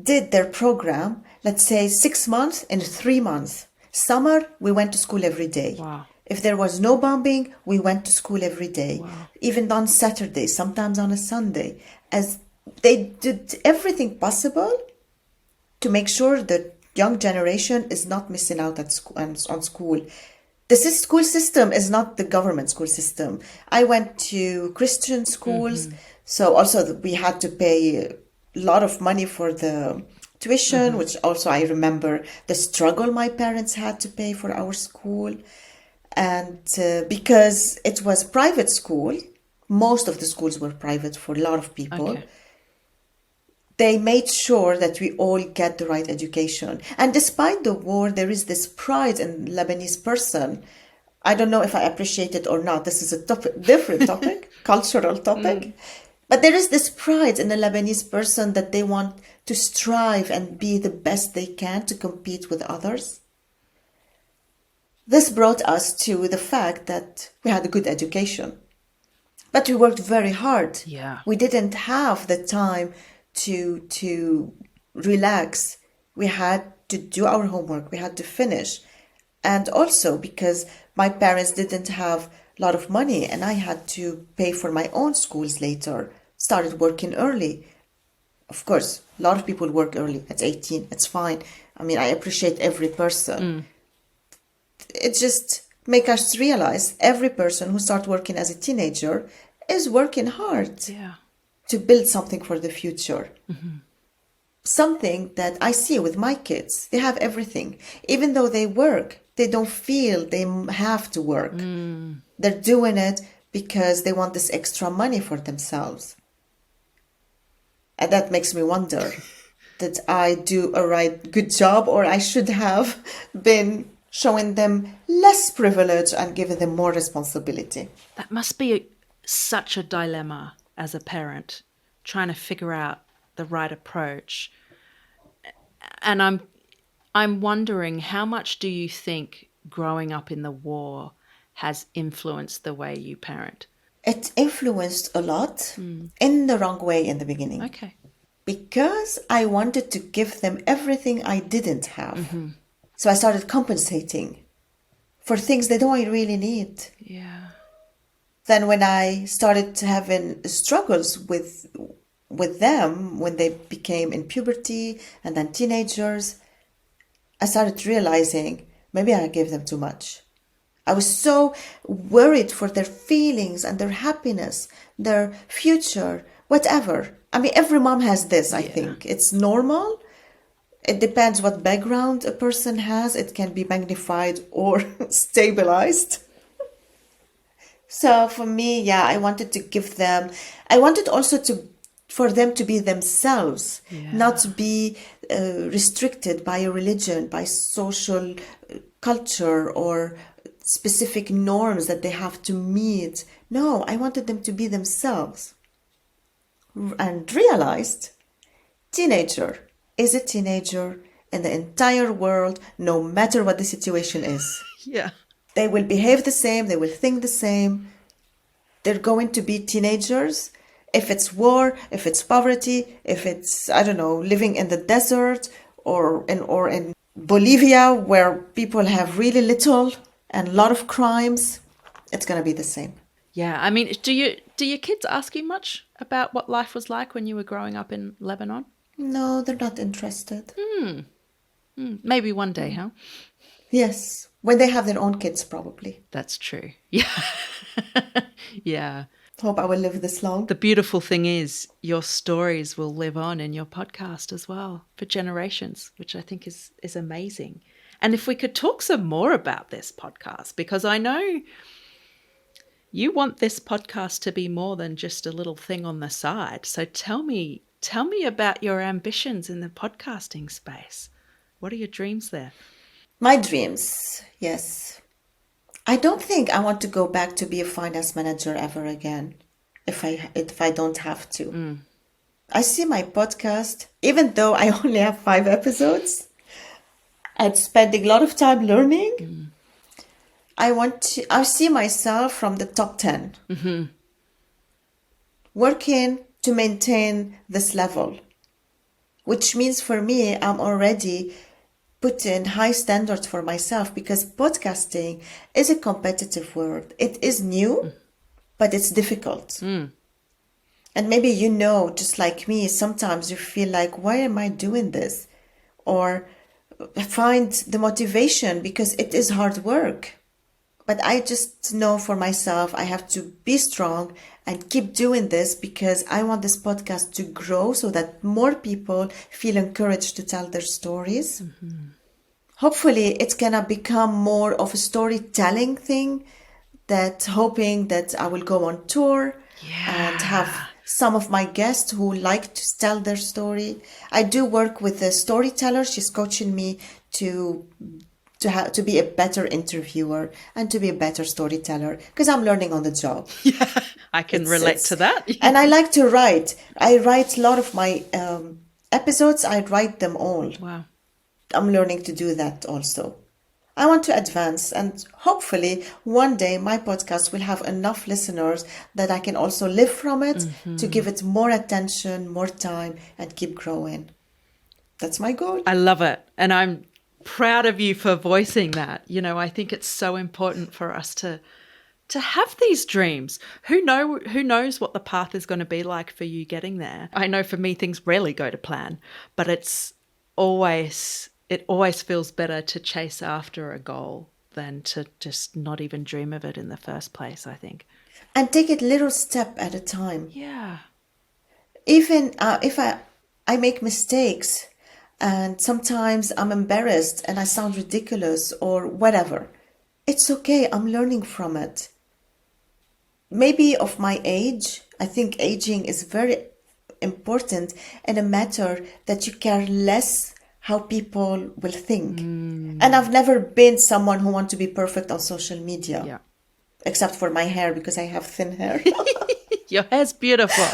did their program, let's say 6 months and 3 months. Summer, we went to school every day. Wow. If there was no bombing, we went to school every day. Wow. Even on Saturday, sometimes on a Sunday. As they did everything possible to make sure the young generation is not missing out at school, on school. The school system is not the government school system. I went to Christian schools, so also we had to pay a lot of money for the tuition, which also I remember the struggle my parents had to pay for our school. And because it was private school, most of the schools were private for a lot of people. Okay. They made sure that we all get the right education. And despite the war, there is this pride in Lebanese person. I don't know if I appreciate it or not. This is a different topic, cultural topic. But there is this pride in the Lebanese person that they want to strive and be the best they can to compete with others. This brought us to the fact that we had a good education. But we worked very hard. Yeah. We didn't have the time to relax. We had to do our homework. We had to finish. And also because my parents didn't have a lot of money, and I had to pay for my own schools later. Started working early. Of course, a lot of people work early at 18. It's fine. I mean, I appreciate every person. It just make us realize every person who start working as a teenager is working hard to build something for the future. Something that I see with my kids. They have everything. Even though they work, they don't feel they have to work. They're doing it because they want this extra money for themselves. And that makes me wonder, did I do a good job, or I should have been showing them less privilege and giving them more responsibility? That must be such a dilemma as a parent, trying to figure out the right approach. And I'm wondering, how much do you think growing up in the war has influenced the way you parent? It influenced a lot in the wrong way in the beginning. Okay. Because I wanted to give them everything I didn't have. So I started compensating for things they don't really need. Yeah. Then when I started having struggles with them, when they became in puberty and then teenagers, I started realizing maybe I gave them too much. I was so worried for their feelings and their happiness, their future, whatever. I mean, every mom has this, I think. It's normal. It depends what background a person has. It can be magnified or stabilized. So for me, I wanted to give them, I wanted also for them to be themselves, not to be restricted by a religion, by social culture or specific norms that they have to meet. No, I wanted them to be themselves. And realized teenager is a teenager in the entire world, no matter what the situation is. Yeah. They will behave the same, they will think the same. They're going to be teenagers. If it's war, if it's poverty, if it's, I don't know, living in the desert or in Bolivia where people have really little and a lot of crimes, it's going to be the same. Yeah. I mean, do your kids ask you much about what life was like when you were growing up in Lebanon? No, they're not interested. Maybe one day, huh? Yes, when they have their own kids, probably. That's true. Yeah. Yeah. Hope I will live this long. The beautiful thing is your stories will live on in your podcast as well for generations, which I think is amazing. And if we could talk some more about this podcast, because I know you want this podcast to be more than just a little thing on the side. So tell me about your ambitions in the podcasting space. What are your dreams there? My dreams, yes. I don't think I want to go back to be a finance manager ever again, if I don't have to. I see my podcast, even though I only have 5 episodes, I'm spending a lot of time learning. I see myself from the top 10, working to maintain this level, which means for me, I'm already putting high standards for myself, because podcasting is a competitive world. It is new, but it's difficult. And maybe just like me, sometimes you feel like, why am I doing this? Or find the motivation because it is hard work. But I just know for myself, I have to be strong and keep doing this, because I want this podcast to grow so that more people feel encouraged to tell their stories. Hopefully it's gonna become more of a storytelling thing, hoping that I will go on tour and have some of my guests who like to tell their story. I do work with a storyteller. She's coaching me to be a better interviewer and to be a better storyteller, because I'm learning on the job. Yeah, I can relate to that. And I like to write. I write a lot of my episodes. I write them all. Wow. I'm learning to do that also. I want to advance, and hopefully one day my podcast will have enough listeners that I can also live from it, to give it more attention, more time, and keep growing. That's my goal. I love it. And I'm proud of you for voicing that. I think it's so important for us to to have these dreams. Who knows what the path is going to be like for you getting there. I know for me things rarely go to plan, but it always feels better to chase after a goal than to just not even dream of it in the first place, I think. And take it little step at a time. Yeah. Even if I make mistakes and sometimes I'm embarrassed and I sound ridiculous or whatever, it's okay. I'm learning from it. Maybe of my age, I think aging is very important in a matter that you care less how people will think. And I've never been someone who wants to be perfect on social media. Yeah. Except for my hair, because I have thin hair. Your hair's beautiful.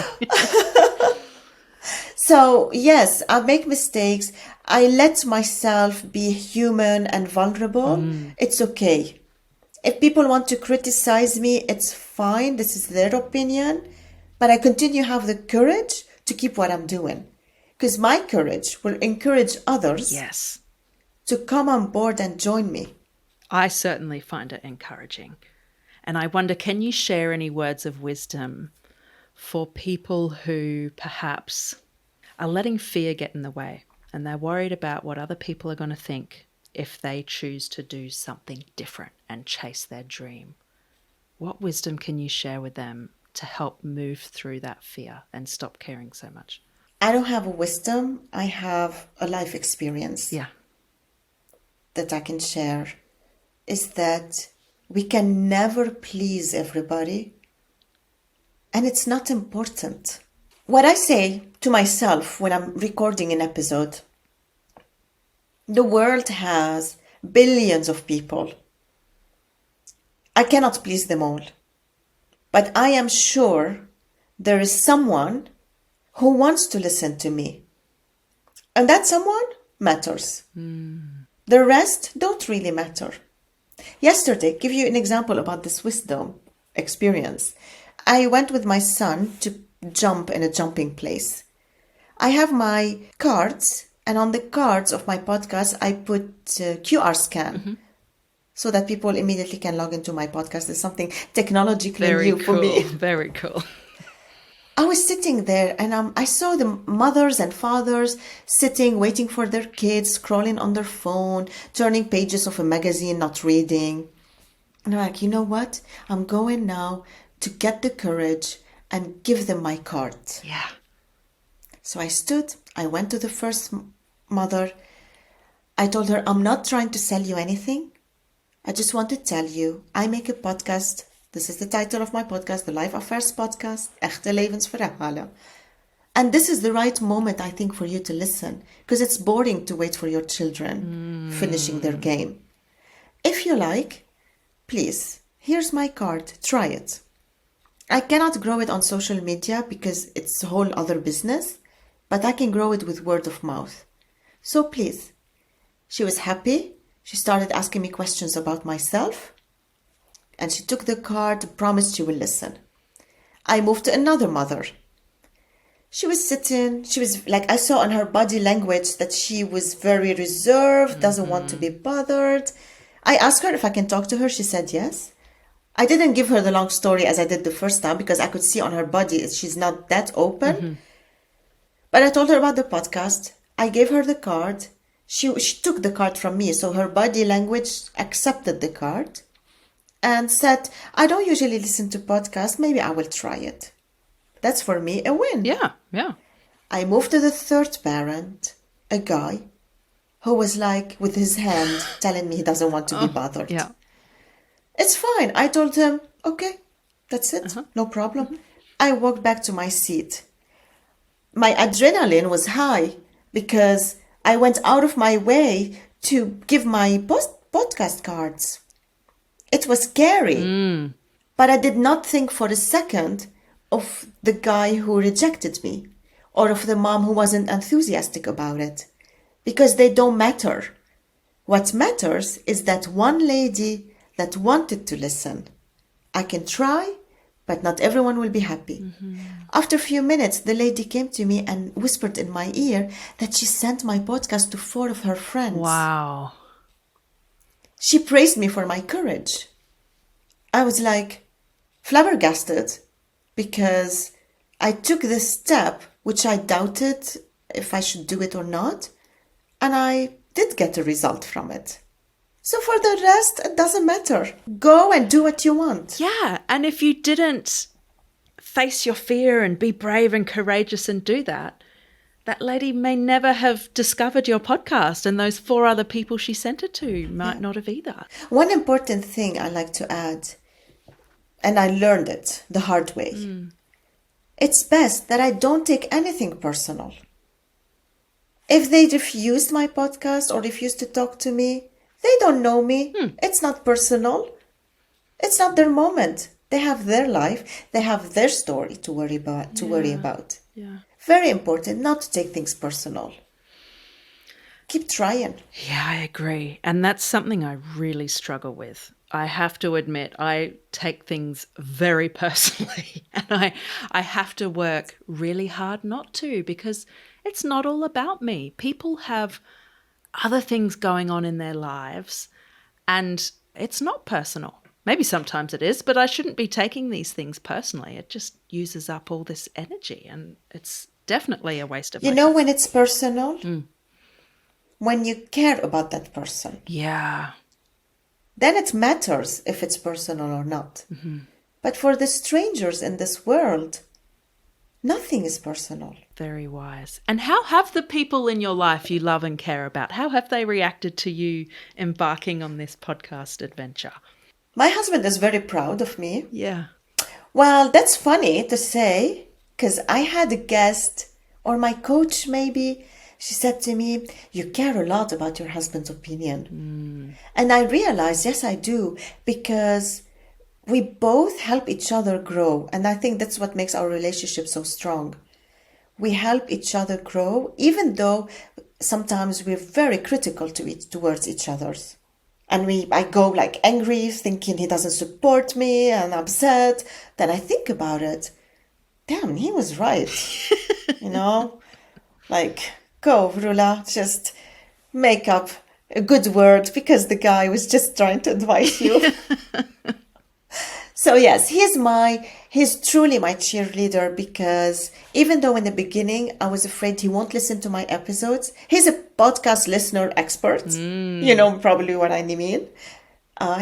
So, yes, I make mistakes. I let myself be human and vulnerable. It's okay. If people want to criticize me, it's fine. This is their opinion. But I continue to have the courage to keep what I'm doing. Because my courage will encourage others Yes. to come on board and join me. I certainly find it encouraging. And I wonder, can you share any words of wisdom for people who perhaps are letting fear get in the way and they're worried about what other people are going to think if they choose to do something different and chase their dream? What wisdom can you share with them to help move through that fear and stop caring so much? I don't have a wisdom. I have a life experience that I can share. Is that we can never please everybody. And it's not important. What I say to myself when I'm recording an episode, the world has billions of people. I cannot please them all. But I am sure there is someone who wants to listen to me. And that someone matters. The rest don't really matter. Yesterday, give you an example about this wisdom experience. I went with my son to jump in a jumping place. I have my cards, and on the cards of my podcast, I put QR scan so that people immediately can log into my podcast. It's something technologically new for me. Very cool. I was sitting there and I saw the mothers and fathers sitting, waiting for their kids, scrolling on their phone, turning pages of a magazine, not reading. And I'm like, you know what? I'm going now to get the courage and give them my card. Yeah. So I stood, I went to the first mother. I told her, I'm not trying to sell you anything. I just want to tell you, I make a podcast. This is the title of my podcast, the Life Affairs Podcast, Echte Levensverhalen. And this is the right moment, I think, for you to listen, because it's boring to wait for your children finishing their game. If you like, please, here's my card, try it. I cannot grow it on social media because it's a whole other business, but I can grow it with word of mouth. So please. She was happy. She started asking me questions about myself. And she took the card, promised she will listen. I moved to another mother. She was sitting, she was like, I saw on her body language that she was very reserved, doesn't want to be bothered. I asked her if I can talk to her. She said yes. I didn't give her the long story as I did the first time because I could see on her body she's not that open. But I told her about the podcast. I gave her the card. She took the card from me, so her body language accepted the card. And said, I don't usually listen to podcasts. Maybe I will try it. That's for me a win. Yeah, yeah. I moved to the third parent, a guy, who was like with his hand telling me he doesn't want to be bothered. Yeah. It's fine. I told him, okay, that's it. No problem. I walked back to my seat. My adrenaline was high because I went out of my way to give my podcast cards. It was scary, but I did not think for a second of the guy who rejected me or of the mom who wasn't enthusiastic about it, because they don't matter. What matters is that one lady that wanted to listen. I can try, but not everyone will be happy. After a few minutes, the lady came to me and whispered in my ear that she sent my podcast to 4 of her friends. Wow. She praised me for my courage. I was like flabbergasted because I took this step, which I doubted if I should do it or not, and I did get a result from it. So for the rest, it doesn't matter. Go and do what you want. Yeah. And if you didn't face your fear and be brave and courageous and do that, that lady may never have discovered your podcast, and those 4 other people she sent it to might not have either. One important thing I like to add, and I learned it the hard way. It's best that I don't take anything personal. If they refused my podcast or refused to talk to me, they don't know me. It's not personal. It's not their moment. They have their life. They have their story to worry about. Yeah. Very important not to take things personal. Keep trying. Yeah, I agree. And that's something I really struggle with. I have to admit, I take things very personally, and I have to work really hard not to, because it's not all about me. People have other things going on in their lives, and it's not personal. Maybe sometimes it is, but I shouldn't be taking these things personally. It just uses up all this energy, and it's definitely a waste of my You know time. when it's personal? When you care about that person. Yeah. Then it matters if it's personal or not. But for the strangers in this world, nothing is personal. Very wise. And how have the people in your life you love and care about, how have they reacted to you embarking on this podcast adventure? My husband is very proud of me. Yeah. Well, that's funny to say, because I had a guest, or my coach maybe, she said to me, you care a lot about your husband's opinion. And I realized, yes, I do, because we both help each other grow. And I think that's what makes our relationship so strong. We help each other grow, even though sometimes we're very critical towards each other's. And I go like angry, thinking he doesn't support me and upset. Then I think about it. Damn, he was right. You know, like, go, Roula, just make up a good word because the guy was just trying to advise you. So yes, he's truly my cheerleader, because even though in the beginning I was afraid he won't listen to my episodes, he's a podcast listener expert. You know probably what I mean.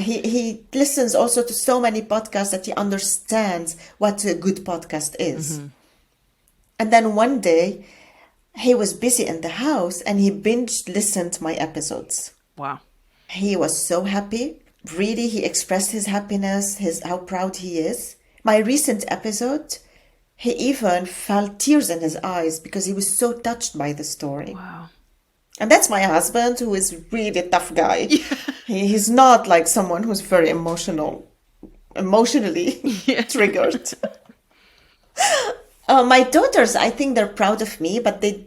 He listens also to so many podcasts that he understands what a good podcast is. And then one day he was busy in the house and he binge listened to my episodes. Wow. He was so happy. Really, he expressed his happiness, how proud he is. My recent episode, he even felt tears in his eyes because he was so touched by the story. Wow. And that's my husband, who is really a tough guy. Yeah. He's not like someone who's very emotionally triggered. My daughters, I think they're proud of me, but they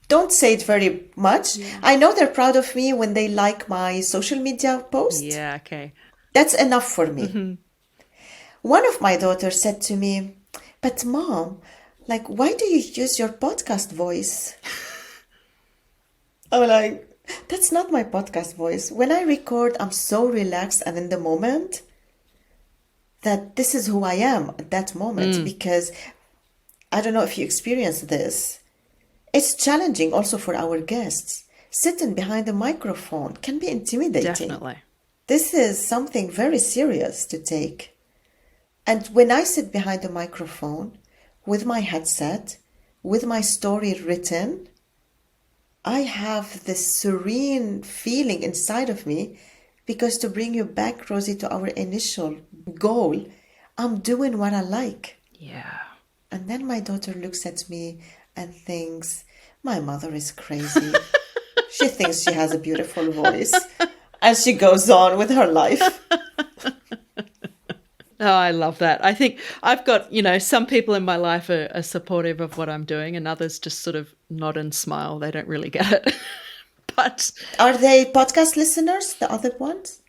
don't say it very much. Yeah. I know they're proud of me when they like my social media post. Yeah, okay. That's enough for me. One of my daughters said to me, but Mom, like, why do you use your podcast voice? I'm like, that's not my podcast voice. When I record, I'm so relaxed and in the moment that this is who I am at that moment. Because I don't know if you experience this. It's challenging also for our guests. Sitting behind a microphone can be intimidating. Definitely. This is something very serious to take. And when I sit behind a microphone with my headset, with my story written, I have this serene feeling inside of me, because to bring you back, Rosie, to our initial goal, I'm doing what I like. Yeah. And then my daughter looks at me and thinks, my mother is crazy. She thinks she has a beautiful voice. And she goes on with her life. Oh, I love that. I think I've got, some people in my life are supportive of what I'm doing, and others just sort of nod and smile. They don't really get it. But are they podcast listeners, the other ones?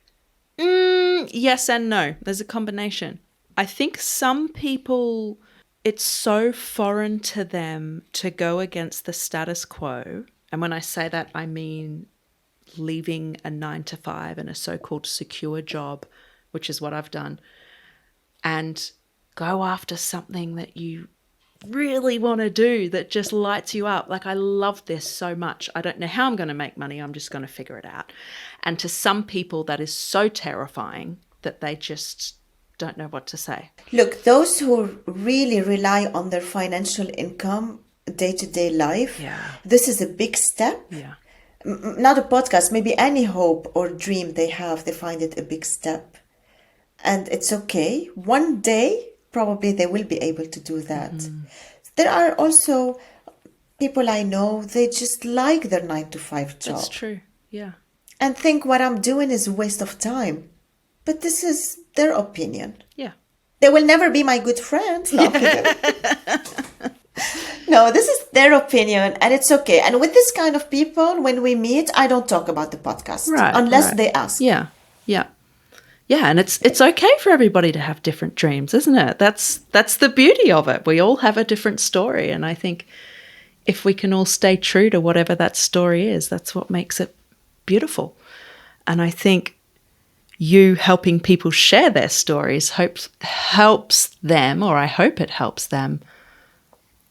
Yes and no. There's a combination. I think some people, it's so foreign to them to go against the status quo. And when I say that, I mean leaving a 9 to 5 and a so-called secure job, which is what I've done, and go after something that you really want to do that just lights you up. Like, I love this so much. I don't know how I'm going to make money. I'm just going to figure it out. And to some people, that is so terrifying that they just don't know what to say. Look, those who really rely on their financial income, day-to-day life, this is a big step. Yeah. Not a podcast, maybe any hope or dream they have, they find it a big step. And it's okay. One day, probably they will be able to do that. Mm-hmm. There are also people I know, they just like their 9-to-5 job. That's true, yeah. And think what I'm doing is a waste of time. But this is their opinion. Yeah. They will never be my good friends. No, no, this is their opinion, and it's okay. And with this kind of people, when we meet, I don't talk about the podcast unless they ask. Yeah, yeah. Yeah, and it's okay for everybody to have different dreams, isn't it? That's the beauty of it. We all have a different story, and I think if we can all stay true to whatever that story is, that's what makes it beautiful. And I think you helping people share their stories helps them, or I hope it helps them,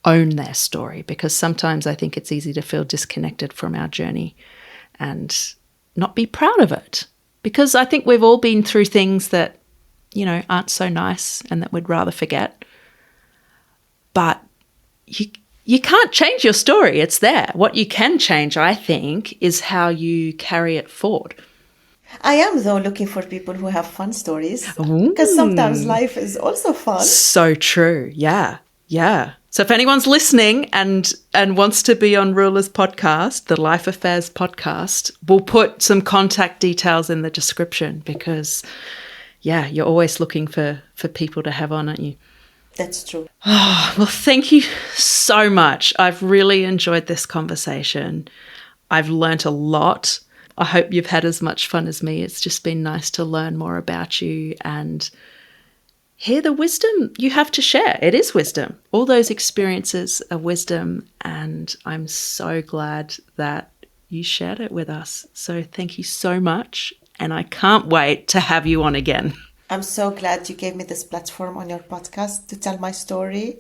own their story, because sometimes I think it's easy to feel disconnected from our journey and not be proud of it. Because I think we've all been through things that, aren't so nice and that we'd rather forget. But you can't change your story. It's there. What you can change, I think, is how you carry it forward. I am, though, looking for people who have fun stories. Because sometimes life is also fun. So true. Yeah. Yeah. So if anyone's listening and wants to be on Roula's podcast, the Life Affairs podcast, we'll put some contact details in the description because, you're always looking for people to have on, aren't you? That's true. Oh, well, thank you so much. I've really enjoyed this conversation. I've learnt a lot. I hope you've had as much fun as me. It's just been nice to learn more about you and hear the wisdom you have to share. It is wisdom. All those experiences are wisdom, and I'm so glad that you shared it with us. So thank you so much, and I can't wait to have you on again. I'm so glad you gave me this platform on your podcast to tell my story.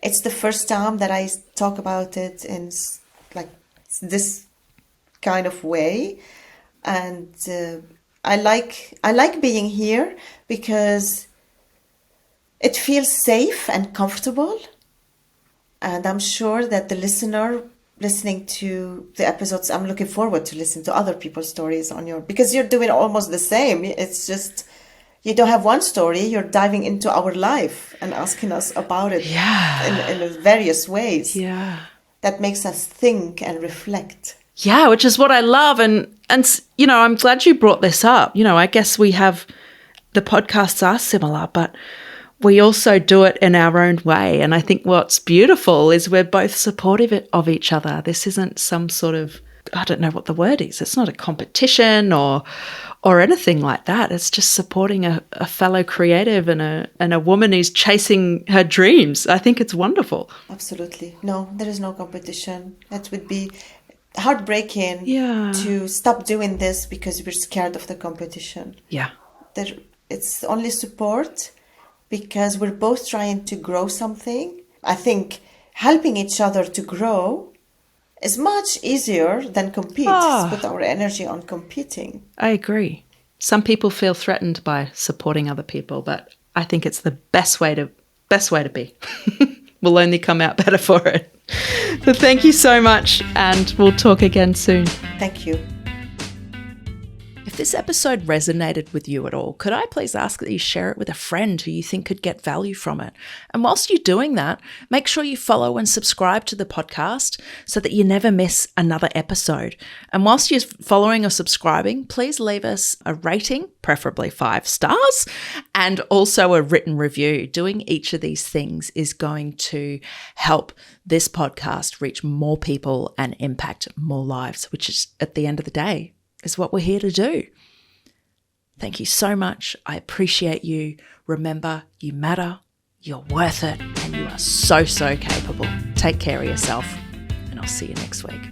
It's the first time that I talk about it in this kind of way, and I like being here because it feels safe and comfortable, and I'm sure that the listener listening to the episodes, I'm looking forward to listen to other people's stories because you're doing almost the same. It's just, you don't have one story, you're diving into our life and asking us about it in various ways. Yeah. That makes us think and reflect. Yeah, which is what I love. And I'm glad you brought this up. I guess we have, the podcasts are similar, but we also do it in our own way. And I think what's beautiful is we're both supportive of each other. This isn't some sort of, I don't know what the word is. It's not a competition or anything like that. It's just supporting a fellow creative and a woman who's chasing her dreams. I think it's wonderful. Absolutely. No, there is no competition. That would be heartbreaking to stop doing this because we're scared of the competition. Yeah. It's only support, because we're both trying to grow something. I think helping each other to grow is much easier than compete. Put our energy on competing. I agree. Some people feel threatened by supporting other people, but I think it's the best way to be. We'll only come out better for it. So thank you so much, and we'll talk again soon. Thank you. If this episode resonated with you at all, could I please ask that you share it with a friend who you think could get value from it? And whilst you're doing that, make sure you follow and subscribe to the podcast so that you never miss another episode. And whilst you're following or subscribing, please leave us a rating, preferably 5 stars, and also a written review. Doing each of these things is going to help this podcast reach more people and impact more lives, which is, at the end of the day, is what we're here to do. Thank you so much. I appreciate you. Remember, you matter, you're worth it, and you are so, so capable. Take care of yourself, and I'll see you next week.